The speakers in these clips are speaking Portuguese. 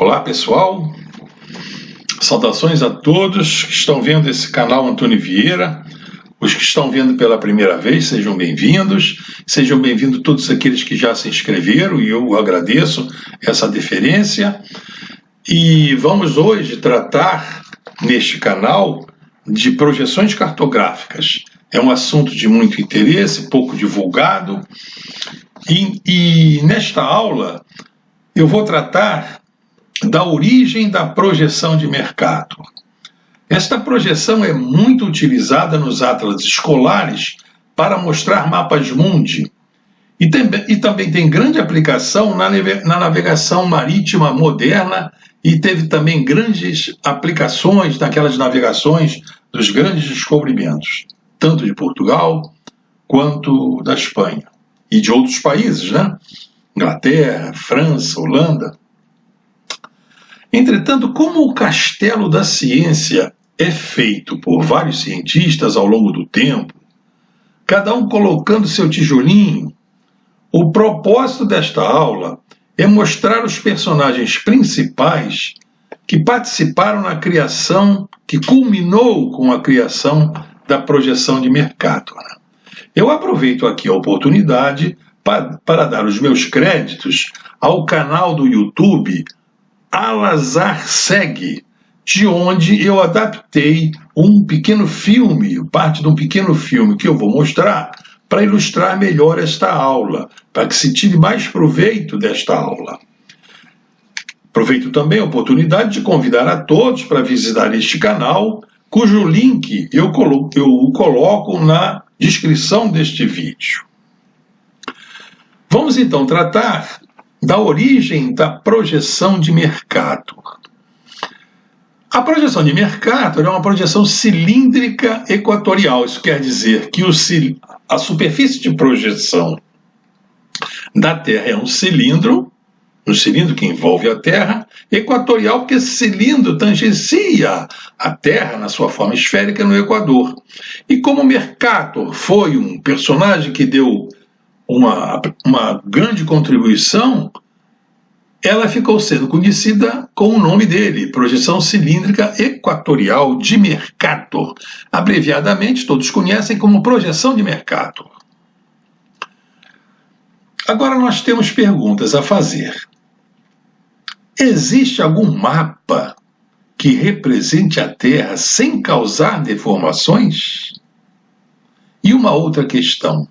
Olá pessoal, saudações a todos que estão vendo esse canal Antônio Vieira. Os que estão vendo pela primeira vez, sejam bem-vindos todos aqueles que já se inscreveram, e eu agradeço essa deferência. E vamos hoje tratar neste canal de projeções cartográficas. É um assunto de muito interesse, pouco divulgado, e nesta aula eu vou tratar da origem da projeção de mercado. Esta projeção é muito utilizada nos atlas escolares para mostrar mapas mundi e também tem grande aplicação na navegação marítima moderna e teve também grandes aplicações naquelas navegações dos grandes descobrimentos, tanto de Portugal quanto da Espanha e de outros países, né? Inglaterra, França, Holanda. Entretanto, como o castelo da ciência é feito por vários cientistas ao longo do tempo, cada um colocando seu tijolinho, o propósito desta aula é mostrar os personagens principais que participaram na criação, que culminou com a criação da projeção de mercado. Eu aproveito aqui a oportunidade para dar os meus créditos ao canal do YouTube Alazar Segue, de onde eu adaptei um pequeno filme, parte de um pequeno filme que eu vou mostrar para ilustrar melhor esta aula, para que se tire mais proveito desta aula. Aproveito também a oportunidade de convidar a todos para visitar este canal, cujo link eu coloco na descrição deste vídeo. Vamos então tratar da origem da projeção de mercado. A projeção de mercado é uma projeção cilíndrica equatorial. Isso quer dizer que a superfície de projeção da Terra é um cilindro que envolve a Terra, equatorial porque esse cilindro tangencia a Terra na sua forma esférica no Equador. E como Mercator foi um personagem que deu uma grande contribuição, ela ficou sendo conhecida com o nome dele, projeção cilíndrica equatorial de Mercator. Abreviadamente, todos conhecem como projeção de Mercator. Agora nós temos perguntas a fazer. Existe algum mapa que represente a Terra sem causar deformações? E uma outra questão.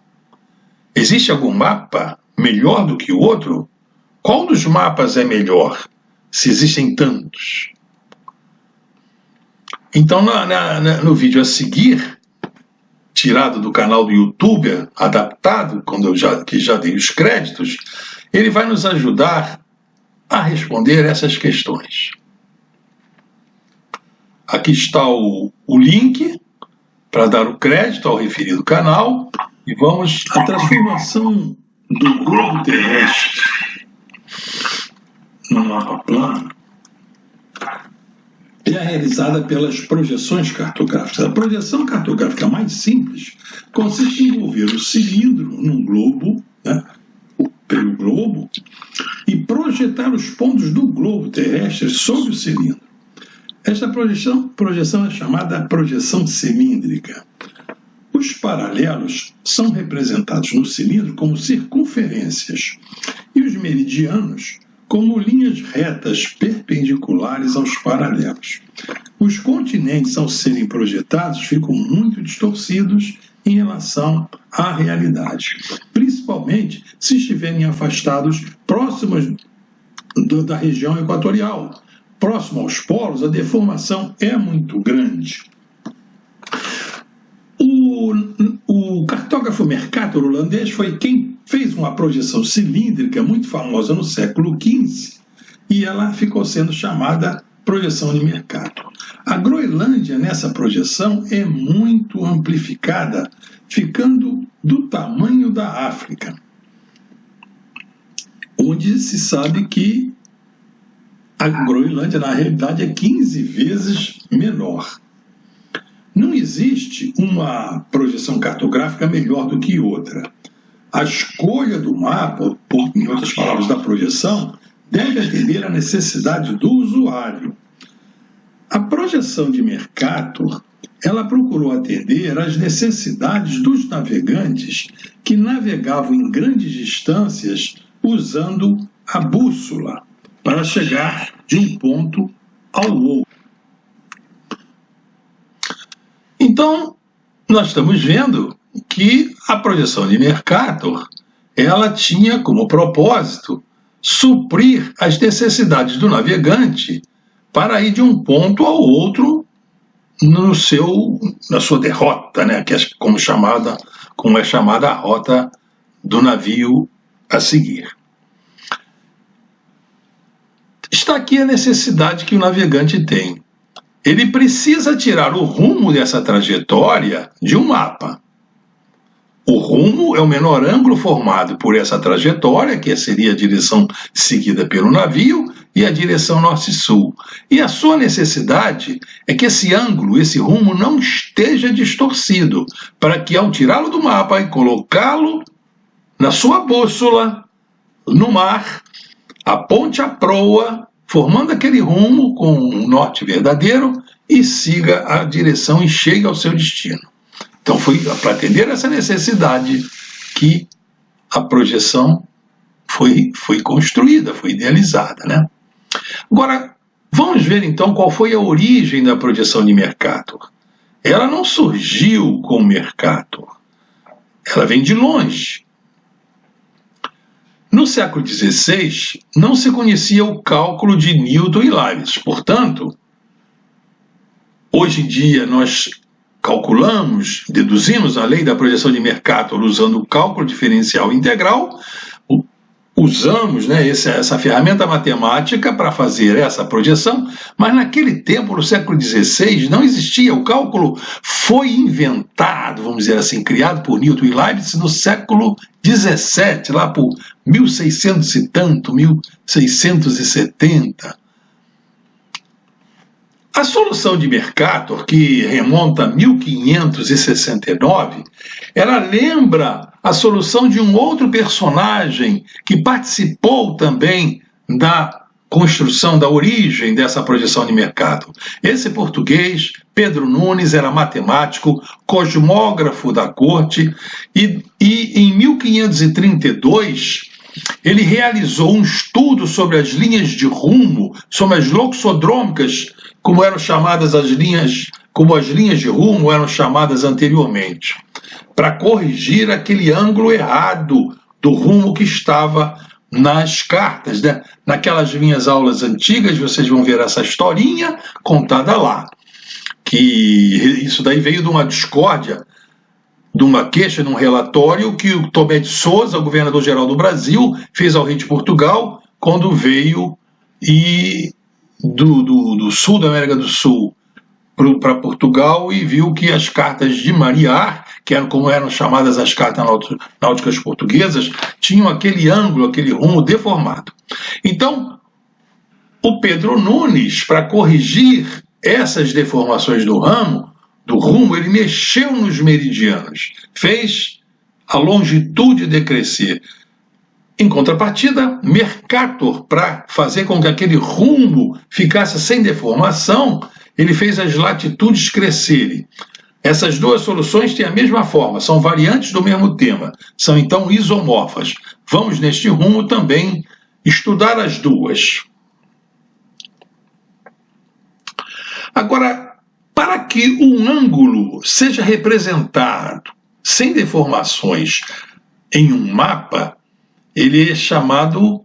Existe algum mapa melhor do que o outro? Qual dos mapas é melhor, se existem tantos? Então, no vídeo a seguir, tirado do canal do YouTube, adaptado, que já dei os créditos, ele vai nos ajudar a responder essas questões. Aqui está o link para dar o crédito ao referido canal. E vamos à transformação do globo terrestre no mapa plano. É realizada pelas projeções cartográficas. A projeção cartográfica mais simples consiste em envolver o cilindro num globo, né, pelo globo, e projetar os pontos do globo terrestre sobre o cilindro. Esta projeção é chamada projeção cilíndrica. Os paralelos são representados no cilindro como circunferências e os meridianos como linhas retas perpendiculares aos paralelos. Os continentes, ao serem projetados, ficam muito distorcidos em relação à realidade, principalmente se estiverem afastados próximos da região equatorial. Próximo aos polos, a deformação é muito grande. O cartógrafo Mercator holandês foi quem fez uma projeção cilíndrica muito famosa no século XV e ela ficou sendo chamada projeção de Mercator. A Groenlândia nessa projeção é muito amplificada, ficando do tamanho da África, onde se sabe que a Groenlândia na realidade é 15 vezes menor. Não existe uma projeção cartográfica melhor do que outra. A escolha do mapa, em outras palavras, da projeção, deve atender à necessidade do usuário. A projeção de Mercator, ela procurou atender às necessidades dos navegantes que navegavam em grandes distâncias usando a bússola para chegar de um ponto ao outro. Então, nós estamos vendo que a projeção de Mercator, ela tinha como propósito suprir as necessidades do navegante para ir de um ponto ao outro na sua derrota, né? Que é como é chamada a rota do navio a seguir. Está aqui a necessidade que o navegante tem. Ele precisa tirar o rumo dessa trajetória de um mapa. O rumo é o menor ângulo formado por essa trajetória, que seria a direção seguida pelo navio, e a direção norte-sul. E a sua necessidade é que esse ângulo, esse rumo, não esteja distorcido, para que ao tirá-lo do mapa e colocá-lo na sua bússola, no mar, aponte a proa, formando aquele rumo com um norte verdadeiro e siga a direção e chegue ao seu destino. Então foi para atender essa necessidade que a projeção foi construída, foi idealizada, né? Agora, vamos ver então qual foi a origem da projeção de Mercator. Ela não surgiu com Mercator, ela vem de longe. No século XVI, não se conhecia o cálculo de Newton e Leibniz. Portanto, hoje em dia nós calculamos, deduzimos a lei da projeção de Mercator usando o cálculo diferencial integral, usamos, né, essa ferramenta matemática para fazer essa projeção, mas naquele tempo, no século XVI, não existia. O cálculo foi inventado, vamos dizer assim, criado por Newton e Leibniz no século XVII, lá por 1600 e tanto, 1670. A solução de Mercator, que remonta a 1569, ela lembra a solução de um outro personagem que participou também da construção, da origem dessa projeção de Mercator. Esse português, Pedro Nunes, era matemático, cosmógrafo da corte e em 1532 ele realizou um estudo sobre as linhas de rumo, sobre as loxodrômicas, como eram chamadas as linhas de rumo eram chamadas anteriormente, para corrigir aquele ângulo errado do rumo que estava nas cartas, né? Naquelas minhas aulas antigas, vocês vão ver essa historinha contada lá, que isso daí veio de uma discórdia, de uma queixa, num relatório que o Tomé de Souza, o governador-geral do Brasil, fez ao rei de Portugal, quando veio do sul da América do Sul para Portugal e viu que as cartas de marear, que eram como eram chamadas as cartas náuticas portuguesas, tinham aquele ângulo, aquele rumo deformado. Então, o Pedro Nunes, para corrigir essas deformações do rumo, ele mexeu nos meridianos, fez a longitude decrescer. Em contrapartida, Mercator, para fazer com que aquele rumo ficasse sem deformação, ele fez as latitudes crescerem. Essas duas soluções têm a mesma forma, são variantes do mesmo tema, são então isomorfas. Vamos neste rumo também estudar as duas. Agora, para que um ângulo seja representado sem deformações em um mapa, ele é chamado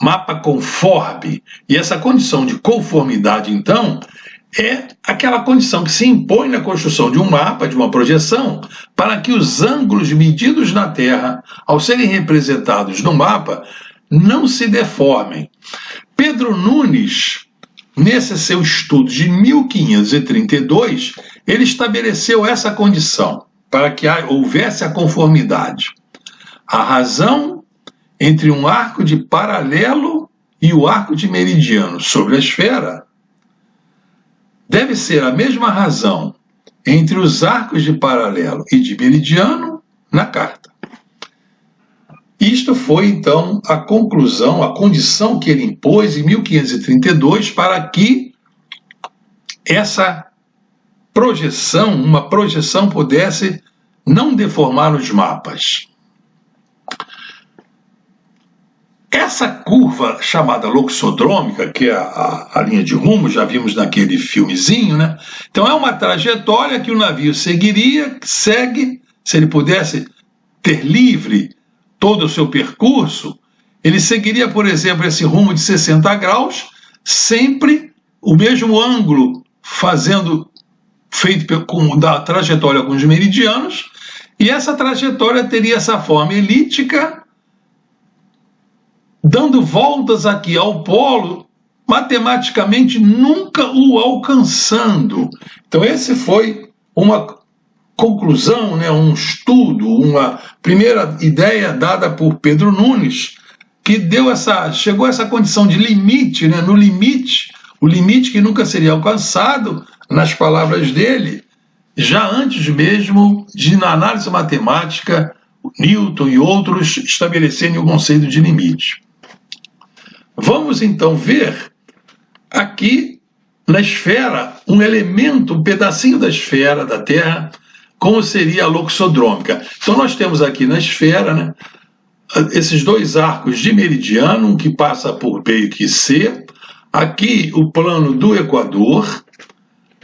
mapa conforme. E essa condição de conformidade, então, é aquela condição que se impõe na construção de um mapa, de uma projeção, para que os ângulos medidos na Terra, ao serem representados no mapa, não se deformem. Pedro Nunes, nesse seu estudo de 1532, ele estabeleceu essa condição, para que houvesse a conformidade. A razão entre um arco de paralelo e o arco de meridiano sobre a esfera deve ser a mesma razão entre os arcos de paralelo e de meridiano na carta. Isto foi, então, a conclusão, a condição que ele impôs em 1532 para que essa projeção, uma projeção pudesse não deformar os mapas. Essa curva chamada loxodrômica, que é a linha de rumo, já vimos naquele filmezinho, né? Então é uma trajetória que o navio seguiria, segue, se ele pudesse ter livre todo o seu percurso, ele seguiria, por exemplo, esse rumo de 60 graus, sempre o mesmo ângulo feito da trajetória com os meridianos, e essa trajetória teria essa forma elíptica, dando voltas aqui ao polo, matematicamente nunca o alcançando. Então esse foi uma conclusão, né, um estudo, uma primeira ideia dada por Pedro Nunes, que chegou a essa condição de limite, né, no limite, o limite que nunca seria alcançado, nas palavras dele, já antes mesmo de, na análise matemática, Newton e outros estabelecerem o conceito de limite. Vamos então ver aqui na esfera um elemento, um pedacinho da esfera da Terra, como seria a loxodrômica. Então nós temos aqui na esfera, né, esses dois arcos de meridiano, um que passa por B e C, aqui o plano do Equador,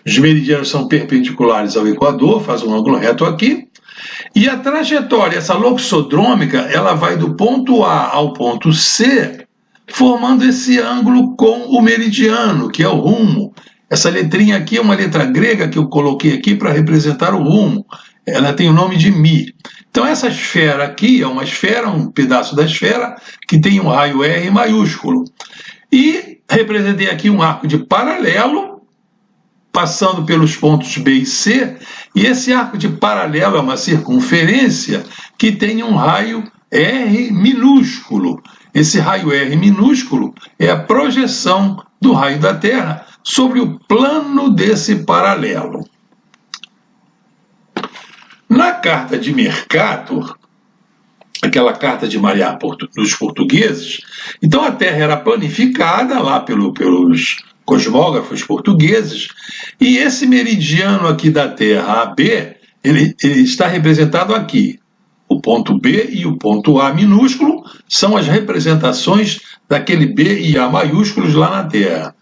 os meridianos são perpendiculares ao Equador, faz um ângulo reto aqui, e a trajetória, essa loxodrômica, ela vai do ponto A ao ponto C, formando esse ângulo com o meridiano, que é o rumo. Essa letrinha aqui é uma letra grega que eu coloquei aqui para representar o rumo. Ela tem o nome de Mi. Então essa esfera aqui é uma esfera, um pedaço da esfera, que tem um raio R maiúsculo. E representei aqui um arco de paralelo, passando pelos pontos B e C, e esse arco de paralelo é uma circunferência que tem um raio R minúsculo. Esse raio R minúsculo é a projeção do raio da Terra sobre o plano desse paralelo. Na carta de Mercator, aquela carta de marear dos portugueses, então a Terra era planificada lá pelos cosmógrafos portugueses, e esse meridiano aqui da Terra, AB, ele está representado aqui. O ponto B e o ponto A minúsculo são as representações daquele B e A maiúsculos lá na Terra.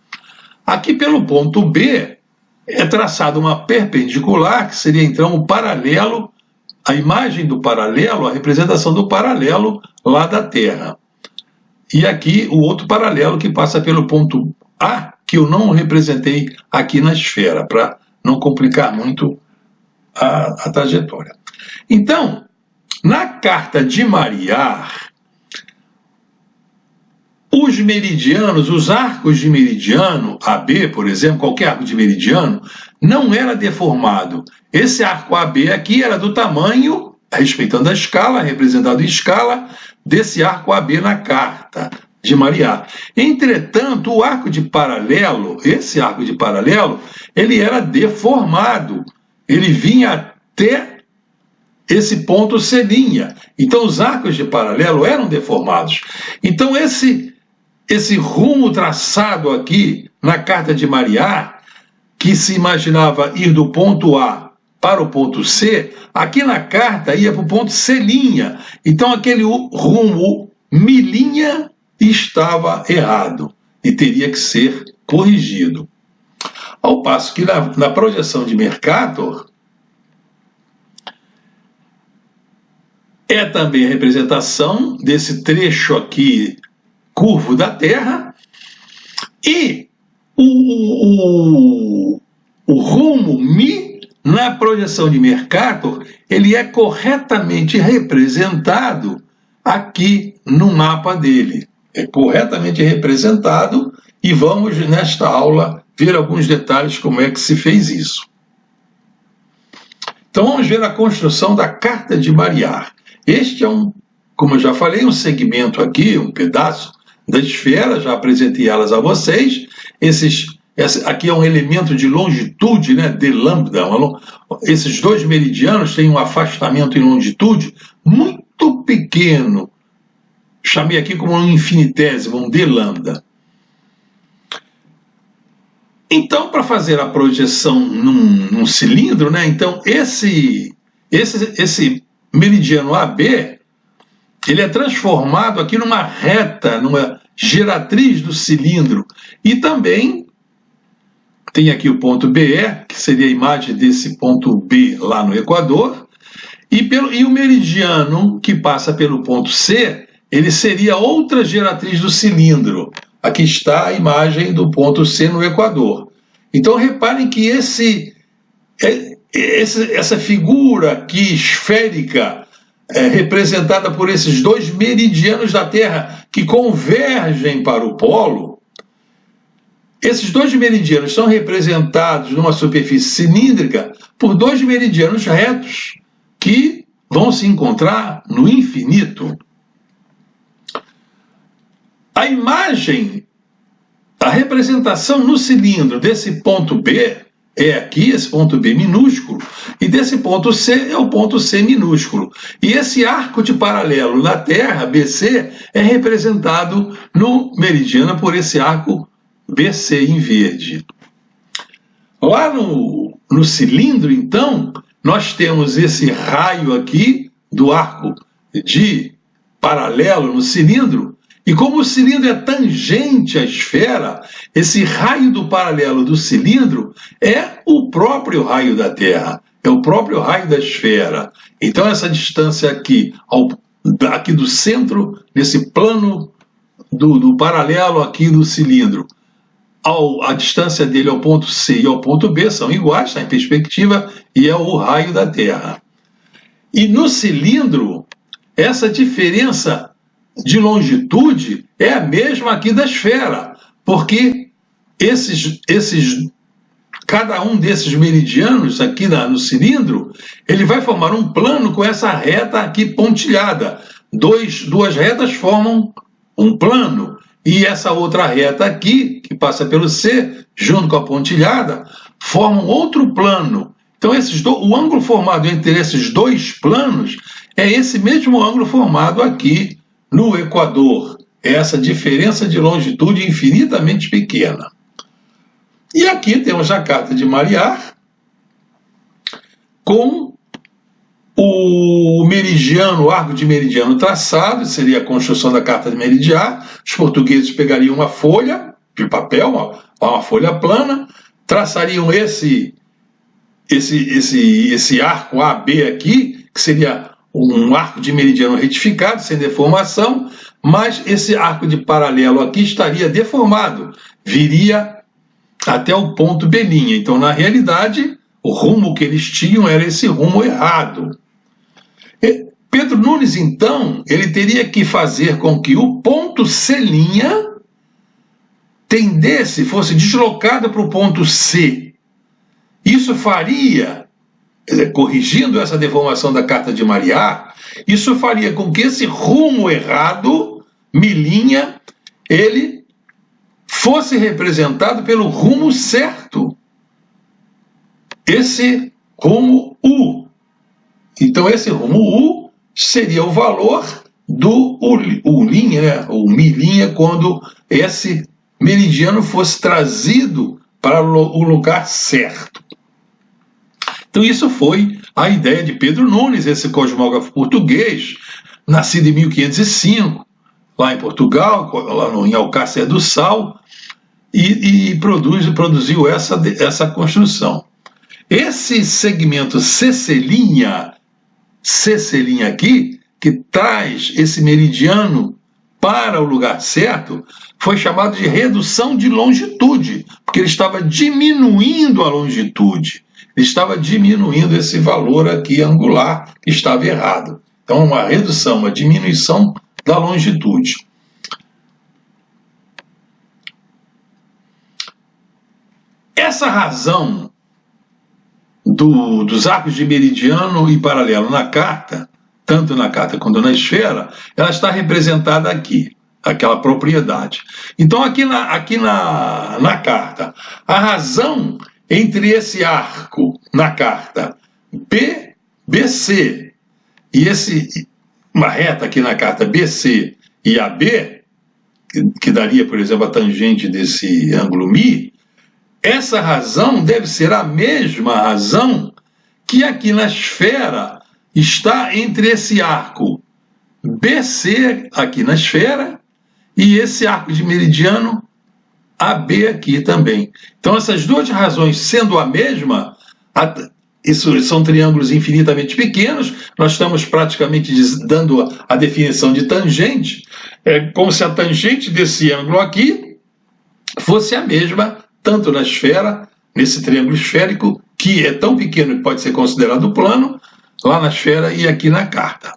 Aqui pelo ponto B é traçada uma perpendicular, que seria então o paralelo, a imagem do paralelo, a representação do paralelo lá da Terra. E aqui o outro paralelo que passa pelo ponto A, que eu não representei aqui na esfera, para não complicar muito a trajetória. Então, na carta de marear, os meridianos, os arcos de meridiano, AB, por exemplo, qualquer arco de meridiano, não era deformado. Esse arco AB aqui era do tamanho, respeitando a escala, representado em escala, desse arco AB na carta de marear. Entretanto, o arco de paralelo, esse arco de paralelo, ele era deformado. Ele vinha até esse ponto C'. Então, os arcos de paralelo eram deformados. Então, esse rumo traçado aqui na carta de marear, que se imaginava ir do ponto A para o ponto C, aqui na carta ia para o ponto C'. Então, aquele rumo Mi' estava errado e teria que ser corrigido. Ao passo que na projeção de Mercator, é também a representação desse trecho aqui curvo da Terra, e o rumo Mi, na projeção de Mercator, ele é corretamente representado aqui no mapa dele. É corretamente representado, e vamos nesta aula ver alguns detalhes como é que se fez isso. Então vamos ver a construção da carta de marear. Este é como eu já falei, um segmento aqui, um pedaço da esfera, já apresentei elas a vocês. Aqui é um elemento de longitude, né, de lambda. Esses dois meridianos têm um afastamento em longitude muito pequeno chamei aqui como um infinitésimo, um d lambda. Então, para fazer a projeção num cilindro, né, então esse meridiano AB, ele é transformado aqui numa reta, numa geratriz do cilindro, e também tem aqui o ponto BE, que seria a imagem desse ponto B lá no Equador, e o meridiano que passa pelo ponto C, ele seria outra geratriz do cilindro. Aqui está a imagem do ponto C no Equador. Então reparem que essa figura aqui esférica, representada por esses dois meridianos da Terra que convergem para o polo, esses dois meridianos são representados numa superfície cilíndrica por dois meridianos retos que vão se encontrar no infinito. A imagem, a representação no cilindro desse ponto B é aqui, esse ponto B minúsculo, e desse ponto C é o ponto C minúsculo. E esse arco de paralelo na Terra, BC, é representado no meridiano por esse arco BC em verde. Lá no cilindro, então, nós temos esse raio aqui do arco de paralelo no cilindro, e como o cilindro é tangente à esfera, esse raio do paralelo do cilindro é o próprio raio da Terra, é o próprio raio da esfera. Então essa distância aqui, aqui do centro, nesse plano do paralelo aqui do cilindro, a distância dele ao ponto C e ao ponto B são iguais, está em perspectiva, e é o raio da Terra. E no cilindro, essa diferença de longitude é a mesma aqui da esfera, porque cada um desses meridianos aqui no cilindro, ele vai formar um plano com essa reta aqui pontilhada. Duas retas formam um plano, e essa outra reta aqui, que passa pelo C, junto com a pontilhada, formam outro plano. Então o ângulo formado entre esses dois planos é esse mesmo ângulo formado aqui no Equador. É essa diferença de longitude infinitamente pequena. E aqui temos a carta de Mariar com o meridiano, o arco de meridiano traçado, seria a construção da carta de Meridiar. Os portugueses pegariam uma folha de papel, uma folha plana, traçariam esse arco AB aqui, que seria um arco de meridiano retificado, sem deformação, mas esse arco de paralelo aqui estaria deformado, viria até o ponto B'. Então, na realidade, o rumo que eles tinham era esse rumo errado. Pedro Nunes, então, ele teria que fazer com que o ponto C' tendesse, fosse deslocado para o ponto C. Isso faria, corrigindo essa deformação da carta de Mariar, isso faria com que esse rumo errado, milinha, ele fosse representado pelo rumo certo. Esse rumo U. Então esse rumo U seria o valor do U', né, ou milinha, quando esse meridiano fosse trazido para o lugar certo. Então isso foi a ideia de Pedro Nunes, esse cosmógrafo português, nascido em 1505, lá em Portugal, lá em Alcácer do Sal, e produziu essa construção. Esse segmento CC' aqui, que traz esse meridiano para o lugar certo, foi chamado de redução de longitude, porque ele estava diminuindo a longitude. Ele estava diminuindo esse valor aqui angular, que estava errado. Então, uma redução, uma diminuição da longitude. Essa razão dos arcos de meridiano e paralelo na carta, tanto na carta quanto na esfera, ela está representada aqui, aquela propriedade. Então, aqui na carta, a razão entre esse arco na carta BC e uma reta aqui na carta BC e AB, que daria, por exemplo, a tangente desse ângulo μ, essa razão deve ser a mesma razão que aqui na esfera está entre esse arco BC aqui na esfera e esse arco de meridiano AB aqui também. Então, essas duas razões sendo a mesma, isso são triângulos infinitamente pequenos, nós estamos praticamente dando a definição de tangente, é como se a tangente desse ângulo aqui fosse a mesma, tanto na esfera, nesse triângulo esférico, que é tão pequeno que pode ser considerado plano, lá na esfera e aqui na carta.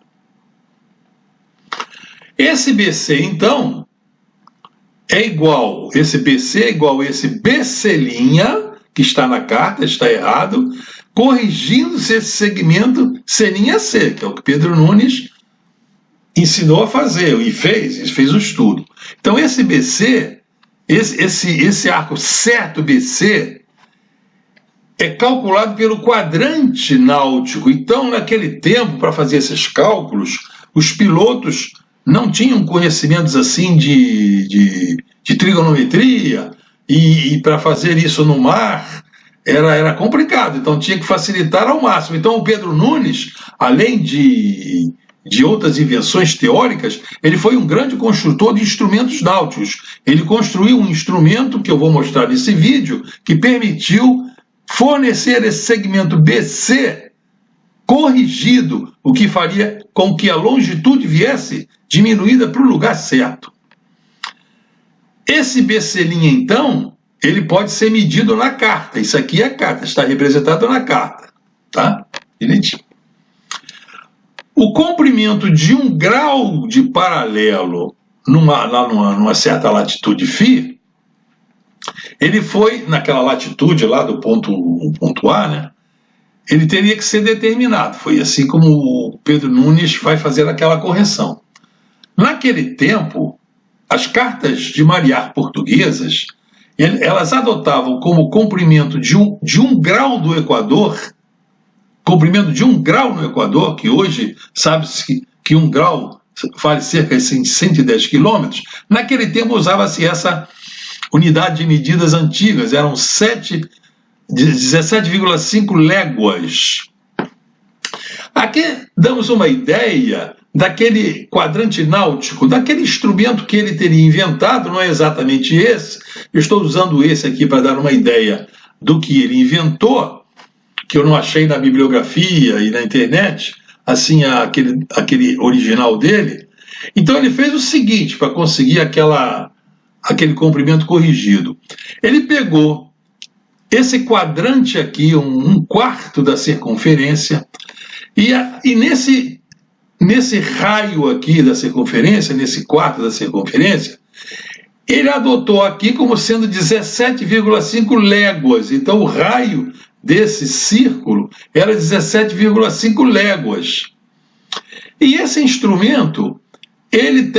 Esse BC, então, esse BC é igual a esse BC', que está na carta, está errado, corrigindo-se esse segmento C', que é o que Pedro Nunes ensinou a fazer, e fez o estudo. Então, esse BC, esse arco certo BC, é calculado pelo quadrante náutico. Então, naquele tempo, para fazer esses cálculos, os pilotos não tinham conhecimentos assim de trigonometria, e para fazer isso no mar era complicado, então tinha que facilitar ao máximo. Então o Pedro Nunes, além de outras invenções teóricas, ele foi um grande construtor de instrumentos náuticos. Ele construiu um instrumento que eu vou mostrar nesse vídeo, que permitiu fornecer esse segmento BC corrigido, o que faria com que a longitude viesse diminuída para o lugar certo. Esse BC', então, ele pode ser medido na carta. Isso aqui é a carta, está representado na carta. Tá? Direitinho. O comprimento de 1 grau de paralelo numa certa latitude φ, ele foi, naquela latitude lá do ponto A, né? Ele teria que ser determinado. Foi assim como o Pedro Nunes vai fazer aquela correção. Naquele tempo, as cartas de marear portuguesas, elas adotavam como comprimento de um grau do Equador, comprimento de 1 grau no Equador, que hoje sabe-se que 1 grau vale cerca de 110 quilômetros. Naquele tempo usava-se essa unidade de medidas antigas, eram 17,5 léguas. Aqui damos uma ideia daquele quadrante náutico, daquele instrumento que ele teria inventado. Não é exatamente esse, eu estou usando esse aqui para dar uma ideia do que ele inventou, que eu não achei na bibliografia e na internet, assim, aquele original dele. Então ele fez o seguinte, para conseguir aquele comprimento corrigido. Ele pegou esse quadrante aqui, um quarto da circunferência, e nesse raio aqui da circunferência, nesse quarto da circunferência, ele adotou aqui como sendo 17,5 léguas. Então o raio desse círculo era 17,5 léguas. E esse instrumento, ele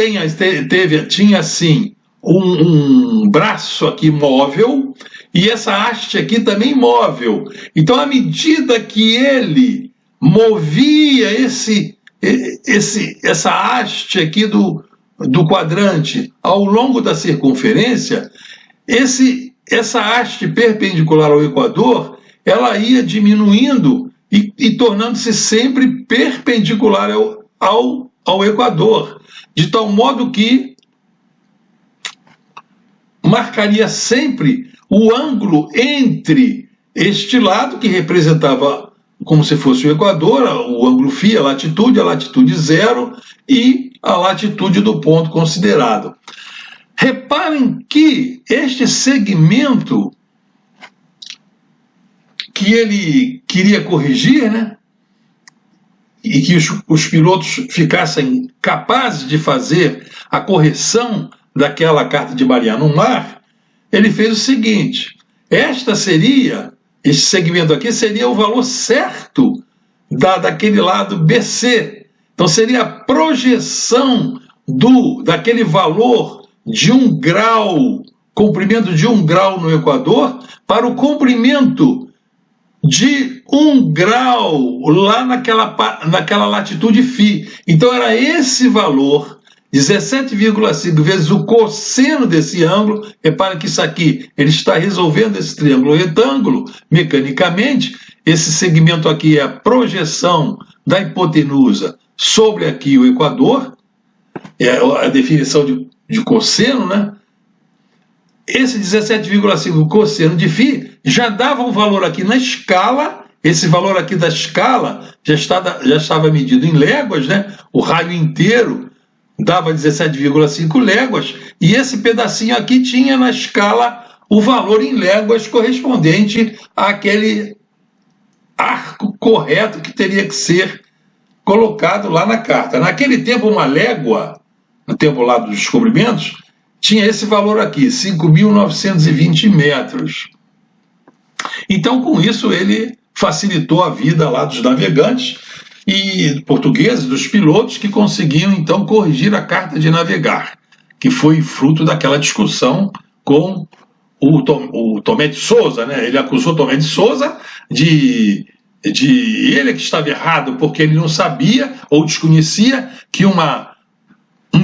tinha assim um braço aqui móvel e essa haste aqui também móvel. Então, à medida que ele movia essa haste aqui do quadrante ao longo da circunferência, essa haste perpendicular ao Equador, ela ia diminuindo e tornando-se sempre perpendicular ao Equador, de tal modo que marcaria sempre o ângulo entre este lado, que representava como se fosse o Equador, o ângulo φ, a latitude zero, e a latitude do ponto considerado. Reparem que este segmento que ele queria corrigir, né, e que os pilotos ficassem capazes de fazer a correção daquela carta de marear no mar, ele fez o seguinte: esse segmento aqui seria o valor certo daquele lado BC. Então seria a projeção daquele valor de 1 grau, comprimento de 1 grau no Equador, para o comprimento de 1 grau lá naquela latitude φ. Então era esse valor 17,5 vezes o cosseno desse ângulo. Repara que isso aqui, ele está resolvendo esse triângulo retângulo mecanicamente. Esse segmento aqui é a projeção da hipotenusa sobre aqui o equador, é a definição de cosseno, né? Esse 17,5 cosseno de φ já dava um valor aqui na escala. Esse valor aqui da escala já estava medido em léguas, né? O raio inteiro dava 17,5 léguas, e esse pedacinho aqui tinha na escala o valor em léguas correspondente àquele arco correto que teria que ser colocado lá na carta. Naquele tempo, uma légua, no tempo lá dos descobrimentos, tinha esse valor aqui, 5.920 metros. Então, com isso, ele facilitou a vida lá dos navegantes e portugueses, dos pilotos, que conseguiam, então, corrigir a carta de navegar, que foi fruto daquela discussão com o Tomé de Souza, né? Ele acusou Tomé de Souza de ele que estava errado, porque ele não sabia ou desconhecia que uma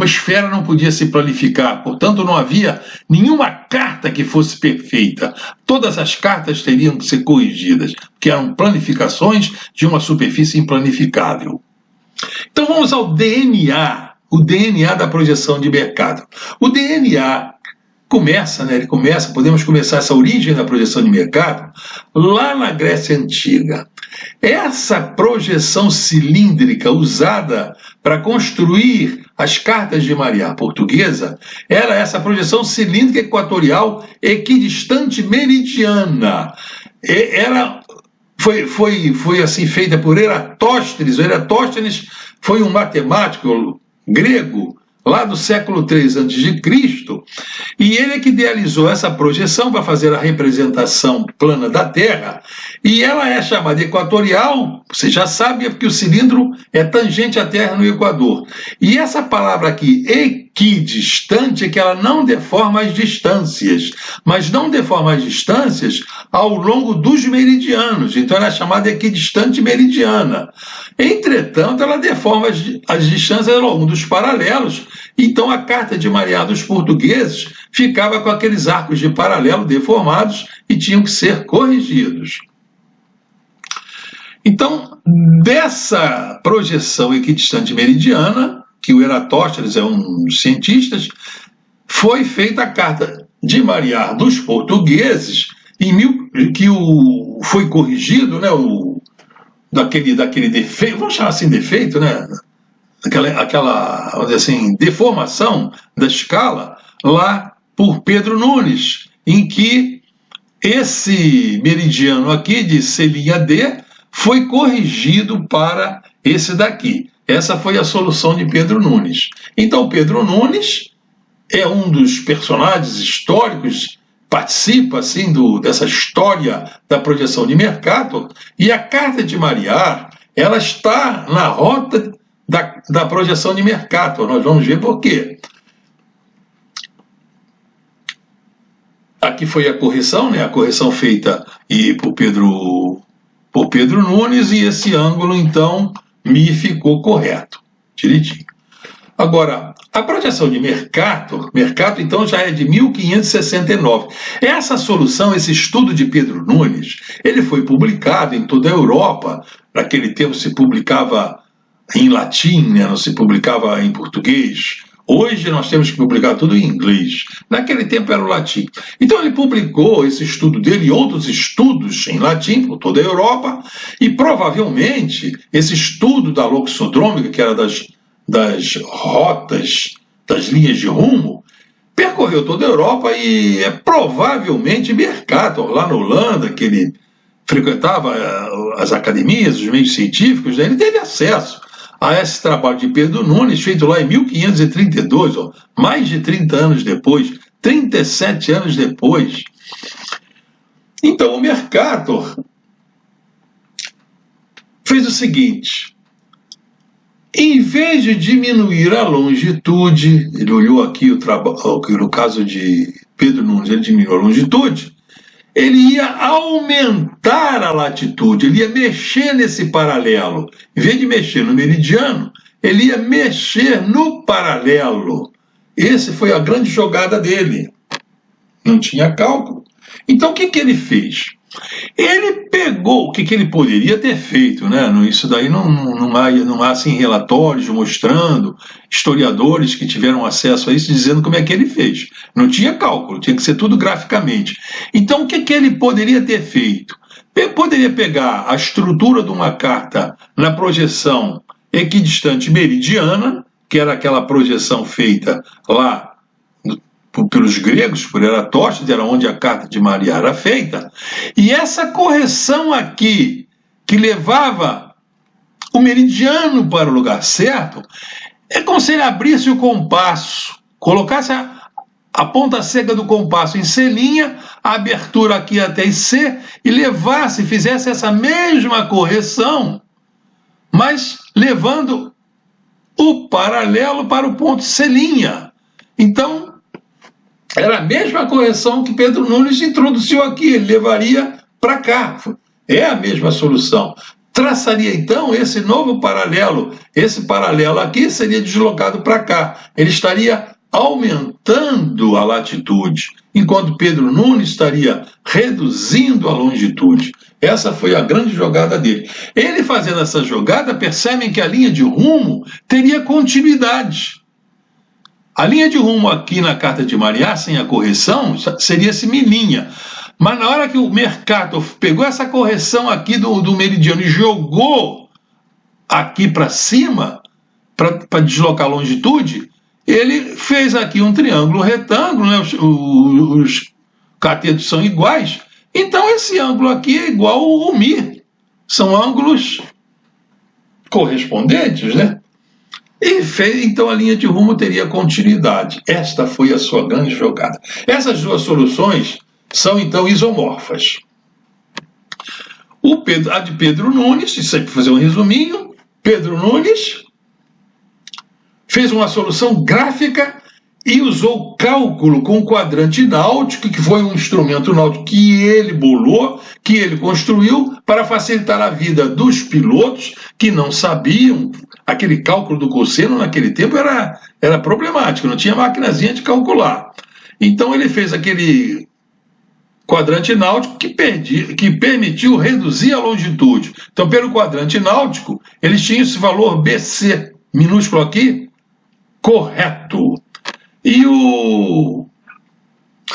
esfera não podia se planificar, portanto não havia nenhuma carta que fosse perfeita. Todas as cartas teriam que ser corrigidas, porque eram planificações de uma superfície implanificável. Então vamos ao DNA, o DNA da projeção de Mercator. O DNA começa, né? Podemos começar essa origem da projeção de Mercator lá na Grécia Antiga. Essa projeção cilíndrica usada para construir as cartas de Mariá portuguesa era essa projeção cilíndrica equatorial equidistante meridiana. Foi assim feita por Eratóstenes. Eratóstenes foi um matemático grego lá do século III a.C., e ele é que idealizou essa projeção para fazer a representação plana da Terra, e ela é chamada equatorial, você já sabe, porque o cilindro é tangente à Terra no Equador. E essa palavra aqui, equidistante, é que ela não deforma as distâncias, mas não deforma as distâncias ao longo dos meridianos, então ela é chamada equidistante meridiana. Entretanto, ela deforma as distâncias ao longo dos paralelos. Então, a carta de Mariá dos portugueses ficava com aqueles arcos de paralelo deformados e tinham que ser corrigidos. Então, dessa projeção equidistante meridiana, que o Eratóstenes é um dos cientistas, foi feita a carta de Mariá dos portugueses, foi corrigido, né, daquele defeito, vamos chamar assim defeito, né? Aquela, vamos dizer assim, deformação da escala lá por Pedro Nunes, em que esse meridiano aqui de C''D foi corrigido para esse daqui. Essa foi a solução de Pedro Nunes. Então, Pedro Nunes é um dos personagens históricos, participa assim dessa história da projeção de Mercator, e a carta de Mariá, ela está na rota da projeção de Mercator. Nós vamos ver por quê. Aqui foi a correção, né? A correção feita por Pedro Nunes, e esse ângulo, então, me ficou correto, direitinho. Agora, a projeção de Mercator, então, já é de 1569. Essa solução, esse estudo de Pedro Nunes, ele foi publicado em toda a Europa. Naquele tempo se publicava em latim, né? Não se publicava em português. Hoje nós temos que publicar tudo em inglês. Naquele tempo era o latim. Então ele publicou esse estudo dele e outros estudos em latim por toda a Europa, e provavelmente esse estudo da loxodrômica, que era das rotas, das linhas de rumo, percorreu toda a Europa, e é provavelmente Mercator, lá na Holanda, que ele frequentava as academias, os meios científicos, né? Ele teve acesso a esse trabalho de Pedro Nunes, feito lá em 1532, mais de 30 anos depois, 37 anos depois. Então o Mercator fez o seguinte: em vez de diminuir a longitude, ele olhou aqui no caso de Pedro Nunes, ele diminuiu a longitude, ele ia aumentar a latitude, ele ia mexer nesse paralelo. Em vez de mexer no meridiano, ele ia mexer no paralelo. Essa foi a grande jogada dele. Não tinha cálculo. Então o que ele fez? Ele pegou o que ele poderia ter feito, né? Isso daí não há assim, relatórios mostrando, historiadores que tiveram acesso a isso dizendo como é que ele fez. Não tinha cálculo, tinha que ser tudo graficamente. Então o que ele poderia ter feito? Ele poderia pegar a estrutura de uma carta na projeção equidistante meridiana, que era aquela projeção feita lá pelos gregos, por Eratóstenes, era onde a carta de Maria era feita, e essa correção aqui, que levava o meridiano para o lugar certo, é como se ele abrisse o compasso, colocasse a ponta seca do compasso em C', a abertura aqui até em C, e levasse, fizesse essa mesma correção, mas levando o paralelo para o ponto C'. Então, era a mesma correção que Pedro Nunes introduziu aqui, ele levaria para cá. É a mesma solução. Traçaria então esse novo paralelo. Esse paralelo aqui seria deslocado para cá. Ele estaria aumentando a latitude, enquanto Pedro Nunes estaria reduzindo a longitude. Essa foi a grande jogada dele. Ele fazendo essa jogada, percebem que a linha de rumo teria continuidade. A linha de rumo aqui na carta de Maria, sem a correção, seria semilinha. Mas na hora que o Mercator pegou essa correção aqui do meridiano e jogou aqui para cima, para deslocar a longitude, ele fez aqui um triângulo retângulo, né? Os catetos são iguais, então esse ângulo aqui é igual ao Mi. São ângulos correspondentes, né? Então a linha de rumo teria continuidade. Esta foi a sua grande jogada. Essas duas soluções são então isomorfas. A de Pedro Nunes, sempre fazer um resuminho, Pedro Nunes fez uma solução gráfica e usou cálculo com quadrante náutico, que foi um instrumento náutico que ele bolou, que ele construiu para facilitar a vida dos pilotos que não sabiam. Aquele cálculo do cosseno naquele tempo era problemático, não tinha maquinazinha de calcular. Então ele fez aquele quadrante náutico que permitiu reduzir a longitude. Então, pelo quadrante náutico, eles tinham esse valor BC, minúsculo aqui, correto. E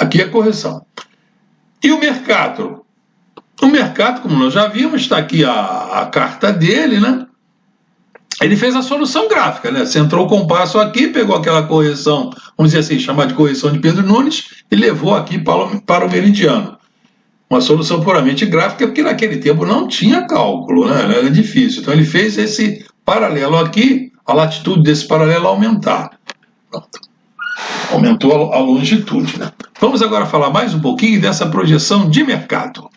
aqui é a correção. E o Mercator? O Mercator, como nós já vimos, está aqui a carta dele, né? Ele fez a solução gráfica, né? Centrou o compasso aqui, pegou aquela correção, vamos dizer assim, chamada de correção de Pedro Nunes, e levou aqui para o meridiano. Uma solução puramente gráfica, porque naquele tempo não tinha cálculo, né? Era difícil. Então ele fez esse paralelo aqui, a latitude desse paralelo aumentar. Pronto. Aumentou a longitude, né? Vamos agora falar mais um pouquinho dessa projeção de Mercator.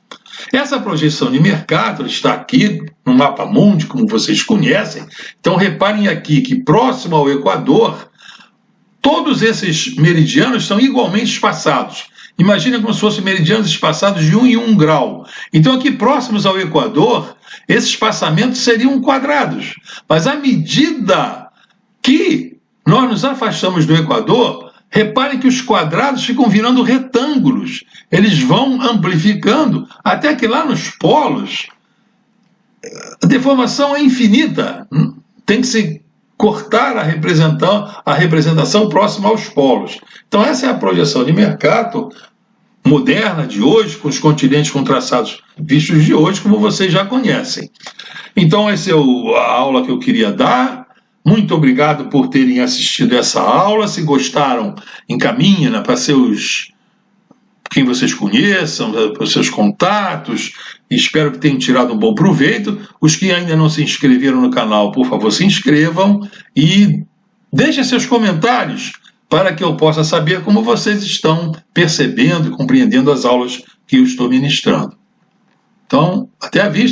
Essa projeção de Mercator está aqui no mapa mundi, como vocês conhecem. Então reparem aqui que próximo ao Equador, todos esses meridianos são igualmente espaçados. Imagina como se fossem meridianos espaçados de 1 em 1 grau. Então aqui próximos ao Equador, esses espaçamentos seriam quadrados. Mas à medida que nós nos afastamos do Equador, reparem que os quadrados ficam virando retângulos. Eles vão amplificando até que lá nos polos a deformação é infinita. Tem que se cortar a representação próxima aos polos. Então essa é a projeção de Mercator moderna de hoje, com os continentes com traçados vistos de hoje, como vocês já conhecem. Então essa é a aula que eu queria dar. Muito obrigado por terem assistido essa aula. Se gostaram, encaminhem para quem vocês conheçam, para os seus contatos. Espero que tenham tirado um bom proveito. Os que ainda não se inscreveram no canal, por favor, se inscrevam e deixem seus comentários para que eu possa saber como vocês estão percebendo e compreendendo as aulas que eu estou ministrando. Então, até a vista.